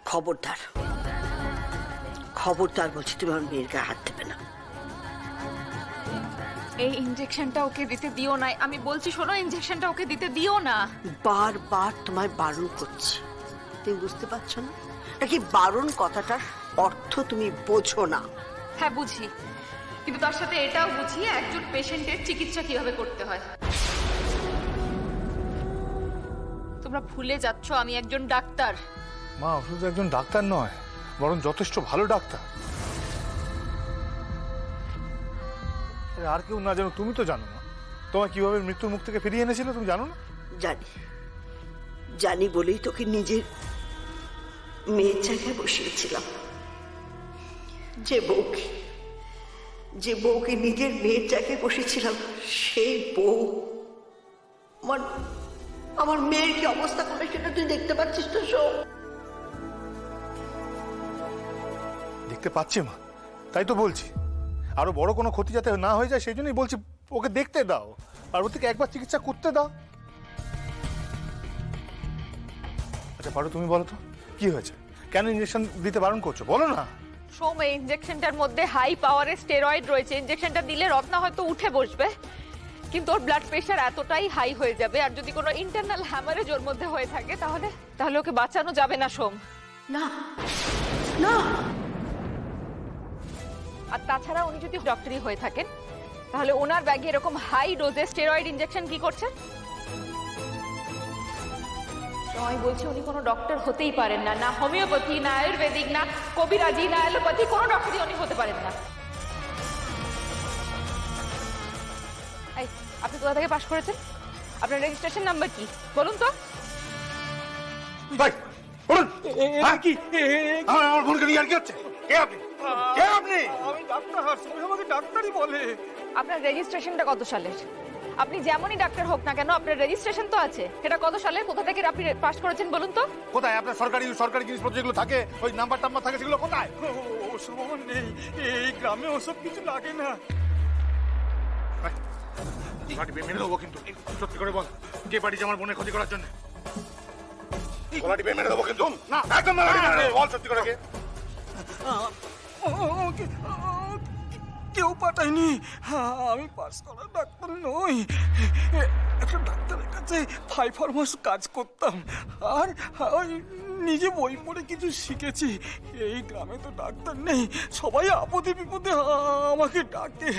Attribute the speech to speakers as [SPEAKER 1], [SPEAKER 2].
[SPEAKER 1] খবরদার খবরদার বলছি, তুমি আমার মেয়ের গায়ে হাত দেবে না।
[SPEAKER 2] এই ইনজেকশনটা ওকে দিতে দিও না, আমি বলছি শোনো, ইনজেকশনটা ওকে দিতে দিও না।
[SPEAKER 1] বারবার তোমায় বারণ করছি, তুমি বুঝতে পারছো না? নাকি বারণ কথাটার অর্থ তুমি বোঝো না?
[SPEAKER 2] হ্যাঁ বুঝি, কিন্তু তার সাথে এটাও বুঝি একজন পেশেন্টের চিকিৎসা কিভাবে করতে হয়। তোমরা ভুলে যাচ্ছ আমি একজন ডাক্তার।
[SPEAKER 3] মা শুধু একজন ডাক্তার নয়, বরং যথেষ্ট ভালো ডাক্তার। আর কেউ না জানো, তুমি তো জানো না তোমার কিভাবে মৃত্যুর মুখ থেকে ফিরিয়ে এনেছিল, তুমি জানো না?
[SPEAKER 1] জানি, জানি বলেই তোকে নিজের মেয়ের জায়গায় বসিয়েছিলাম। যে বউকে নিজের মেয়ের জায়গায় বসেছিলাম, সেই বউ আমার মেয়ের কি অবস্থা করে সেটা তুই দেখতে পাচ্ছিস তো?
[SPEAKER 3] দেখতে পাচ্ছি মা, তাই তো বলছি আরো বড় কোনো ক্ষতি যাতে না হয়ে যায় সেই জন্যই বলছি ওকে দেখতে দাও, আর ওর থেকে একবার চিকিৎসা করতে দাও। আচ্ছা পারো, তুমি বলো তো কি হয়েছে, কেন ইঞ্জেকশন দিতে বারণ করছো, বলো না।
[SPEAKER 2] সোম, এই ইনজেকশনটার মধ্যে হাই পাওয়ারের স্টেরয়েড রয়েছে। ইনজেকশনটা দিলে রত্না হয়তো উঠে বসবে, কিন্তু ওর ব্লাড প্রেশার এতটাই হাই হয়ে যাবে, আর যদি কোনো ইন্টারনাল হ্যামারেজ ওর মধ্যে হয়ে থাকে তাহলে ওকে বাঁচানো যাবে না সোম।
[SPEAKER 1] না না,
[SPEAKER 2] আর তাছাড়া উনি যদি ডক্টরি হয়ে থাকেন তাহলে ওনার ব্যাগে এরকম হাই ডোজে স্টেরয়েড ইনজেকশন কি করছে? আমি বলছি উনি কোনো ডক্টর হতেই পারেন না, না হোমিওপ্যাথি, না আয়ুর্বেদিক, না কবিরাজি, না অ্যালোপ্যাথি, কোনো ডক্টরই উনি হতে পারেন না। এই, আপনি কোথা থেকে পাশ করেছেন? আপনার রেজিস্ট্রেশন নাম্বার কি বলুন তো?
[SPEAKER 3] ভাই বলুন, কি আমার বোনকে নিয়ে আর কি হচ্ছে? কে আপনি? কে আপনি?
[SPEAKER 4] আমি ডাক্তার, সবাই আমাকে ডাক্তারই বলে।
[SPEAKER 2] আপনার রেজিস্ট্রেশনটা কত সালের? আপনি যেমনই ডাক্তার হোক না কেন, আপনার রেজিস্ট্রেশন তো আছে। সেটা কত সালের, কোথা থেকে আপনি পাস করেছেন বলুন তো?
[SPEAKER 3] কোথায় আপনার সরকারি জিনিসপত্র যেগুলো থাকে, ওই নাম্বার টাম্বার থাকে, সেগুলো কোথায়?
[SPEAKER 4] ওসব আমার নেই, এই গ্রামে ওসব কিছু লাগে না।
[SPEAKER 3] গলাটি মেরে দেবো কিন্তু, সত্যি করে বল, কে পাঠিয়েছে আমার বোনের ক্ষতি করার জন্য? গলাটি মেরে দেবো কিন্তু, না একদম বল সত্যি করে কে?
[SPEAKER 4] কেউ পাঠায়নি, আমি পাস করা ডাক্তার নই। একটা ডাক্তারের কাছে 5 মাস কাজ করতাম, আর ওই নিজে বই পড়ে কিছু শিখেছি। এই গ্রামে তো ডাক্তার নেই, সবাই আপদে বিপদে আমাকে ডাকে।